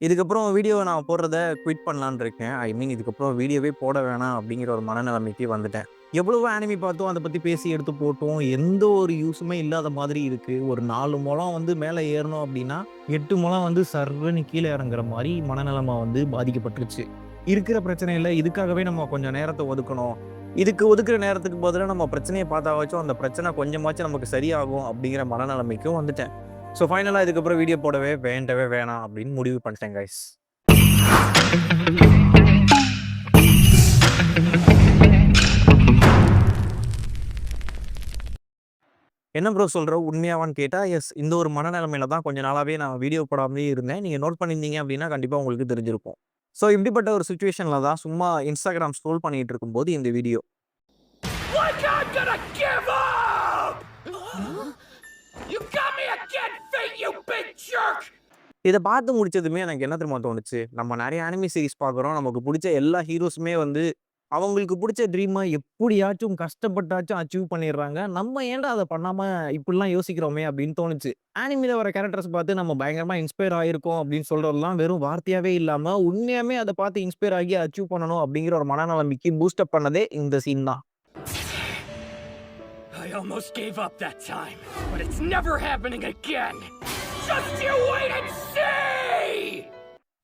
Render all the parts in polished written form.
இதுக்கப்புறம் வீடியோவ நான் போடுறத குயிட் பண்ணலான்னு இருக்கேன். ஐ மீன் இதுக்கப்புறம் வீடியோவே போட வேணாம் அப்படிங்கிற ஒரு மனநிலைமைக்கு வந்துட்டேன். எவ்வளவோ ஆனிமி பார்த்தோம், அத பத்தி பேசி எடுத்து போட்டோம். எந்த ஒரு யூஸுமே இல்லாத மாதிரி இருக்கு. ஒரு 4 முழம் வந்து மேல ஏறணும் அப்படின்னா, 8 முழம் வந்து சர்ருன்னு கீழ இறங்குற மாரி மனநலமா வந்து பாதிக்கப்பட்டுருச்சு. இருக்கிற பிரச்சனையில இதுக்காகவே நம்ம கொஞ்சம் நேரத்த ஒதுக்கணும். இதுக்கு ஒதுக்குற நேரத்துக்கு பதிலா நம்ம பிரச்சனைய பார்த்தாவாச்சும் அந்த பிரச்சனை கொஞ்சமாச்சும் நமக்கு சரியாகும் அப்படிங்கிற மனநிலைமைக்கும் வந்துட்டேன். ஸோ ஃபைனலா இதுக்கப்புறம் வீடியோ போடவே வேண்டவே வேணாம் அப்படின்னு முடிவு பண்ணிட்டேன் கைஸ். என்ன ப்ரோ சொல்ற? உண்மையாவான்னு கேட்டா, எஸ் இந்த ஒரு மனநிலைமையில தான் கொஞ்ச நாளாவே நான் வீடியோ போடாமலே இருந்தேன். நீங்க நோட் பண்ணியிருந்தீங்க அப்படின்னா கண்டிப்பா உங்களுக்கு தெரிஞ்சிருக்கும். ஸோ இப்படிப்பட்ட ஒரு சிச்சுவேஷன்ல தான் சும்மா Instagram ஸ்க்ரோல் பண்ணிட்டு இருக்கும்போது இந்த video. Like I'm gonna give up! You got me again, Fate, you big jerk! இத பார்த்து முடிச்சதுமே எனக்கு என்ன தெரியுமா தோணுச்சு? நம்ம நெறைய அனிமி சீரிஸ் பார்க்குறோம். நமக்கு புடிச்ச எல்லா ஹீரோஸுமே வந்து அவங்களுக்கு புடிச்ச ட்ரீம எப்படியாச்சும் கஷ்டப்பட்டாச்சும் அச்சீவ் பண்ணிடுறாங்க. நம்ம ஏன்டா அத பண்ணாம இப்படிலாம் யோசிக்கிறோமே அப்படின்னு தோணுச்சு. அனிமில வர கேரக்டர்ஸ் பார்த்து நம்ம பயங்கரமா இன்ஸ்பயர் ஆயிருக்கோம் அப்படின்னு சொல்றதெல்லாம் வெறும் வார்த்தையாவே இல்லாம, உண்மையாவே அத பார்த்து இன்ஸ்பயர் ஆகி அச்சீவ் பண்ணணும் அப்படிங்கிற ஒரு மனநெலைமைக்கு பூஸ்ட் அப் பண்ணதே இந்த சீன் தான். I almost gave up that time, but it's never happening again! Just you wait and see!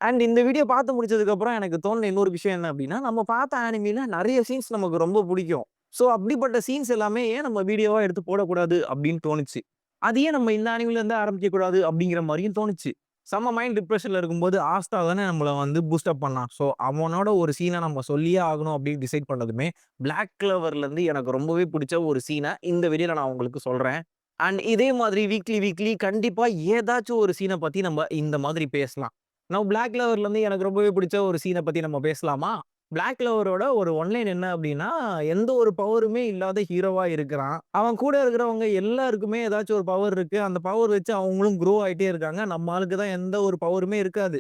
And இந்த வீடியோ பார்த்து முடிச்சதுக்கப்புறம் எனக்கு தோணுன இன்னொரு விஷயம் என்ன அப்படின்னா, நம்ம பார்த்த அனிமில நெறைய சீன்ஸ் நமக்கு ரொம்ப புடிக்கும். ஸோ அப்படிப்பட்ட சீன்ஸ் எல்லாமே ஏன் நம்ம வீடியோவா எடுத்து போடக்கூடாது அப்படின்னு தோணுச்சு. அது ஏன் நம்ம இந்த அனிமில இருந்து ஆரம்பிக்கக்கூடாது அப்படிங்கிற மாரியும் தோணுச்சு. செம்ம மைண்ட் டிப்ரஷன்ல இருக்கும்போது ஆஸ்தா தானே நம்மள வந்து பூஸ்ட் அப் பண்ணான். ஸோ அவனோட ஒரு சீன நம்ம சொல்லியே ஆகணும் அப்படின்னு டிசைட் பண்ணதுமே, பிளாக் கிளவர்லேருந்து எனக்கு ரொம்பவே புடிச்ச ஒரு சீன இந்த வீடியோல நான் உங்களுக்கு சொல்றேன். அண்ட் இதே மாதிரி வீக்லி வீக்லி கண்டிப்பா ஏதாச்சும் ஒரு சீன பத்தி நம்ம இந்த மாதிரி பேசலாம். நான் பிளாக் கிளவர்லேருந்து எனக்கு ரொம்பவே பிடிச்ச ஒரு சீன பத்தி நம்ம பேசலாமா? பிளாக் கிளவரோட ஒரு ஒன்லைன் என்ன அப்டின்னா, எந்த ஒரு பவருமே இல்லாத ஹீரோவா இருக்கிறான். அவன் கூட இருக்கிறவங்க எல்லாருக்குமே ஏதாச்சும் ஒரு பவர் இருக்கு. அந்த பவர் வச்சு அவங்களும் குரோ ஆயிட்டே இருக்காங்க. நம்ம ஆளுக்கு தான் எந்த ஒரு பவருமே இருக்காது.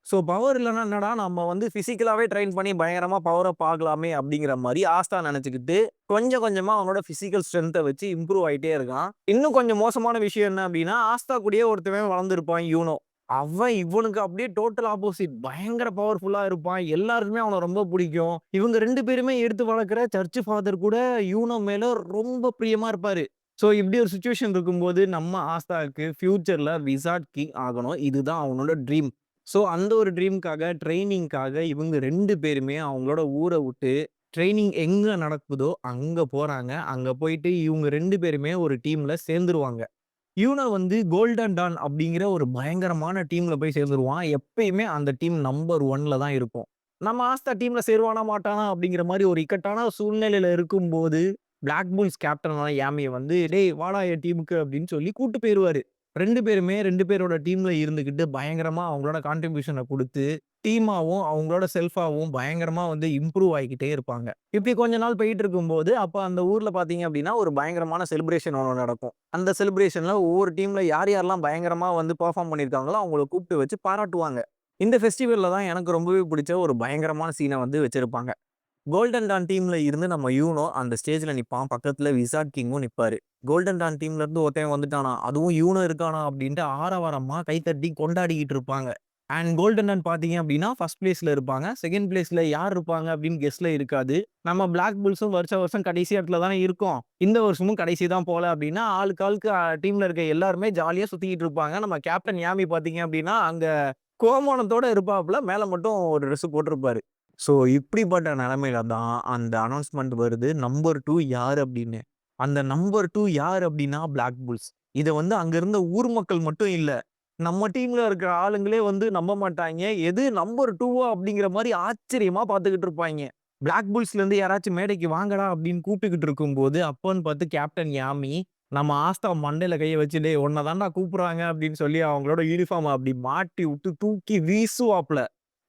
ஸோ பவர் இல்லன்னா என்னடா நம்ம வந்து பிசிக்கலாவே ட்ரெயின் பண்ணி பயங்கரமா பவர பார்க்கலாமே அப்டிங்கிற மாரி ஆஸ்தா நெனச்சுக்கிட்டு, கொஞ்சம் கொஞ்சமா அவனோட பிசிக்கல் ஸ்ட்ரென்த்த வச்சு இம்ப்ரூவ் ஆயிட்டே இருக்கான். இன்னும் கொஞ்சம் மோசமான விஷயம் என்ன அப்டின்னா, ஆஸ்தா கூடயே ஒருத்தவன் வளர்ந்திருப்பான் யூனோ. அவன் இவனுக்கு அப்படியே டோட்டல் ஆப்போசிட். பயங்கர பவர்ஃபுல்லா இருப்பான். எல்லாருக்குமே அவன ரொம்ப புடிக்கும். இவங்க 2 பேருமே எடுத்து வளர்க்கிற சர்ச் ஃபாதர் கூட யூனோ மேல ரொம்ப பிரியமா இருப்பாரு. ஸோ இப்படி ஒரு சிச்சுவேஷன் இருக்கும்போது, நம்ம ஆஸ்தாக்கு ஃபியூச்சர்ல விசார்ட் கிங் ஆகணும். இதுதான் அவனோட ட்ரீம். ஸோ அந்த ஒரு ட்ரீம்க்காக, ட்ரெய்னிங்க்காக இவங்க 2 பேருமே அவங்களோட ஊர விட்டு, ட்ரெய்னிங் எங்க நடக்குதோ அங்க போறாங்க. அங்க போயிட்டு இவங்க 2 பேருமே ஒரு டீம்ல சேர்ந்துருவாங்க. யூனோ வந்து கோல்டன் டான் அப்படிங்கிற ஒரு பயங்கரமான டீம்ல போய் சேர்ந்துருவான். எப்பயுமே அந்த டீம் நம்பர் 1ல தான் இருக்கும். நம்ம ஆஸ்தா டீம்ல சேருவானா, மாட்டானா அப்படிங்கிற மாரி ஒரு இக்கட்டான சூழ்நிலையில இருக்கும்போது, பிளாக் புல்ஸ் கேப்டனான யாமிய வந்து, "டேய் வாடா என் டீமுக்கு" அப்படின்னு சொல்லி கூட்டு போயிருவாரு. 2 பேருமே 2 பேரோட டீம்ல இருந்துகிட்டு பயங்கரமா அவங்களோட கான்ட்ரிபியூஷன குடுத்து, டீமாவும் அவங்களோட செல்ஃபாவும் பயங்கரமா வந்து இம்ப்ரூவ் ஆயிக்கிட்டே இருப்பாங்க. இப்படி கொஞ்ச நாள் போயிட்டு இருக்கும்போது, அப்ப அந்த ஊர்ல பார்த்தீங்க அப்படின்னா, ஒரு பயங்கரமான செலிப்ரேஷன் ஒண்ணு நடக்கும். அந்த செலிப்ரேஷன்ல ஒவ்வொரு டீம்ல யார் யாரெல்லாம் பயங்கரமா வந்து பெர்ஃபார்ம் பண்ணியிருக்காங்களோ, அவங்கள கூப்பிட்டு வச்சு பாராட்டுவாங்க. இந்த ஃபெஸ்டிவல்ல தான் எனக்கு ரொம்பவே பிடிச்ச ஒரு பயங்கரமான சீன வந்து வச்சிருப்பாங்க. கோல்டன் டான் டீம்ல இருந்து நம்ம யூனோ அந்த ஸ்டேஜ்ல நிப்பான். பக்கத்துல விசார்ட் கிங்கும் நிப்பாரு. கோல்டன் டான் டீம்ல இருந்து ஒருத்தன் வந்துட்டானா, அதுவும் யூனோ இருக்கானா அப்படின்ட்டு ஆரவாரமா கைத்தட்டி கொண்டாடிக்கிட்டு இருப்பாங்க. அண்ட் கோல்டன் டான் பார்த்தீங்க அப்படின்னா, 1 பிளேஸ்ல இருப்பாங்க. 2ண்ட் பிளேஸ்ல யார் இருப்பாங்க அப்படின்னு கெஸ்ல இருக்காது. நம்ம பிளாக் புல்ஸும் வருஷம் வருஷம் கடைசி இடத்துல தானே இருக்கோம். இந்த வருஷமும் கடைசி தான் போல அப்படின்னா, ஆளுக்கு ஆளுக்கு டீம்ல இருக்க எல்லாருமே ஜாலியா சுத்திக்கிட்டு இருப்பாங்க. நம்ம கேப்டன் யாமி பார்த்தீங்க அப்படின்னா, அங்க கோமானத்தோட இருப்பாப்புல. மேல மட்டும் ஒரு ட்ரெஸ் போட்டிருப்பாரு. ஸோ இப்படிப்பட்ட நிலைமையில தான் அந்த அனவுன்ஸ்மென்ட் வருது. நம்பர் 2 யாரு அப்படின்னு. அந்த நம்பர் 2 யார் அப்படின்னா பிளாக் புல்ஸ். இத வந்து அங்க இருந்த ஊர் மக்கள் மட்டும் இல்ல. நம்ம டீம்ல இருக்கிற ஆளுங்களே வந்து நம்ப மாட்டாய்ங்க. எது நம்பர் 2வா அப்படிங்கிற மாரி ஆச்சரியமா பார்த்துக்கிட்டு இருப்பாய்ங்க. பிளாக் புல்ஸ்லேருந்து யாராச்சும் மேடைக்கு வாங்கடா அப்படின்னு கூப்பிட்டுக்கிட்டு இருக்கும்போது, அப்பன்னு பார்த்து கேப்டன் யாமி நம்ம ஆஸ்தா மண்டையில கைய வச்சு, "டேய் உன்ன தான்டா கூப்பிடுறாங்க" அப்படின்னு சொல்லி அவங்களோட யூனிஃபார்ம அப்படி மாட்டி விட்டு தூக்கி வீசுவாப்ல.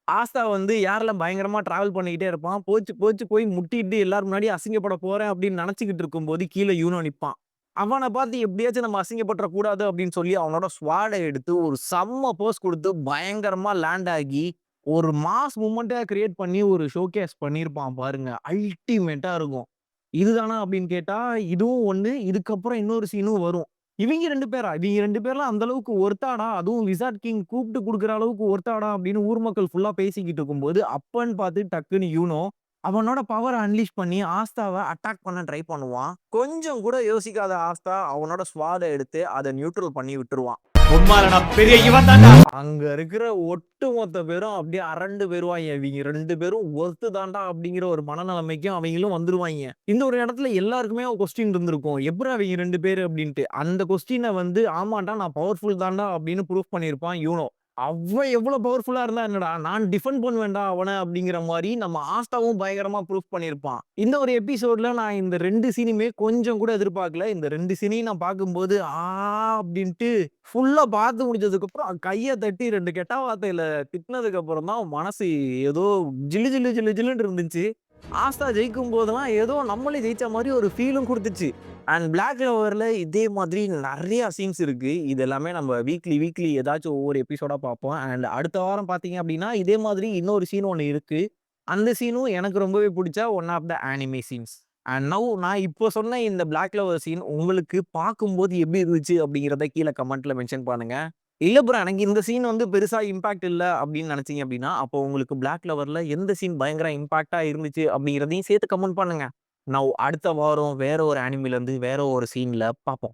ஆஸ்தா வந்து ஏர்ல பயங்கரமா டிராவல் பண்ணிக்கிட்டே இருப்பான். போச்சு போச்சு போய் முட்டிட்டு எல்லார் முன்னாடியும் அசிங்கப்பட போறேன் அப்படின்னு நெனச்சுக்கிட்டு இருக்கும்போது, கீழ யூனோ நிப்பான். அவன பார்த்து எப்படியாச்சும் நம்ம அசிங்கப்பட்டுற கூடாது அப்படின்னு சொல்லி அவனோட ஸ்வாட எடுத்து ஒரு செம்ம போஸ் குடுத்து பயங்கரமா லேண்ட் ஆகி, ஒரு மாஸ் மூவ்மெண்ட்ட கிரியேட் பண்ணி ஒரு ஷோகேஸ் பண்ணியிருப்பான் பாருங்க. அல்டிமேட்டா இருக்கும். இதுதானா அப்படின்னு கேட்டா, இதுவும் ஒண்ணு. இதுக்கப்புறம் இன்னொரு சீனும் வரும். இவங்க 2 பேரா? இவங்க 2 பேர்லாம் அந்த அளவுக்கு ஒர்த்தாடா? அதுவும் விசார்ட் கிங் கூப்பிட்டு குடுக்குற அளவுக்கு ஒர்த்தாடா? அப்படின்னு ஊர் மக்கள் ஃபுல்லா பேசிக்கிட்டு இருக்கும்போது, அப்பன்னு பார்த்து டக்குன்னு யூனோ, அவனோட பவர அன்லீஷ் பண்ணி ஆஸ்தாவ அட்டாக் பண்ண ட்ரை பண்ணுவான். கொஞ்சம் கூட யோசிக்காத ஆஸ்தா அவனோட ஸ்வாட எடுத்து அத நியூட்ரல் பண்ணி விட்டுருவான். உம்மால நான் பெரிய இவன் தான்டா. அங்க இருக்கிற ஒட்டுமொத்த பேரும் அப்படியே அரண்டு போயிருவாய்ங்க. இவங்க 2 பேரும் ஒர்த்து தான்டா அப்படிங்கிற ஒரு மனநிலைமைக்கு அவங்களும் வந்துருவாய்ங்க. இந்த ஒரு இடத்துல எல்லாருக்குமே ஒரு கொஸ்டின் இருந்திருக்கும். எப்புட்றா இவங்க 2 பேரு அப்படின்ட்டு. அந்த கொஸ்டின வந்து ஆமான்டா நான் பவர்ஃபுல் தான்டா அப்படின்னு ப்ரூஃப் பண்ணியிருப்பான் யூனோ. அவன் எவ்வளோ பவர்ஃபுல்லா இருந்தா என்னடா, நான் டிஃபெண்ட் பண்ணுவேன்டா அவன அப்படிங்கிற மாரி நம்ம ஆஸ்தாவும் பயங்கரமா ப்ரூஃப் பண்ணியிருப்பான். இந்த ஒரு எபிசோட்ல நான் இந்த 2 சீனுமே கொஞ்சம் கூட எதிர்பார்க்கல. இந்த 2 சீனையும் நான் பார்க்கும்போது, அப்படின்ட்டு ஃபுல்லா பார்த்து முடிச்சதுக்கப்புறம் கைய தட்டி 2 கெட்ட வார்த்தையில திட்டினதுக்கு அப்புறம் தான் மனசு ஏதோ ஜிலு ஜிலு ஜிலு ஜிலுன்னு இருந்துச்சு. ஆஸ்தா ஜெயிக்கும் போதெல்லாம் ஏதோ நம்மளே ஜெயிச்ச மாரி ஒரு ஃபீலும் குடுத்துச்சு. அண்ட் பிளாக் கிளாவர்ல இதே மாதிரி நெறைய சீன்ஸ் இருக்கு. இது எல்லாமே நம்ம வீக்லி ஏதாச்சும் ஒவ்வொரு எபிசோடா பார்ப்போம். அண்ட் அடுத்த வாரம் பார்த்தீங்க அப்டின்னா, இதே மாதிரி இன்னொரு சீன் ஒண்ணு இருக்கு. அந்த சீனும் எனக்கு ரொம்பவே புடிச்ச one of the anime scenes. And now நான் இப்போ சொன்ன இந்த பிளாக் கிளாவர் சீன் உங்களுக்கு பார்க்கும்போது எப்படி இருந்துச்சு அப்படிங்கிறத கீழ கமெண்ட்ல மென்ஷன் பண்ணுங்க. இல்ல ப்ரோ எனக்கு இந்த சீன் வந்து பெருசா இம்பாக்ட் இல்ல அப்படின்னு நினைச்சீங்க அப்படின்னா, அப்போ உங்களுக்கு பிளாக் கிளாவர்ல எந்த சீன் பயங்கர இம்பாக்ட்டா இருந்துச்சு அப்படிங்கிறதையும் சேர்த்து கமெண்ட் பண்ணுங்க. நவ் அடுத்த வாரம் வேற ஒரு அனிமில இருந்து வேற ஒரு சீன்ல பார்ப்போம்.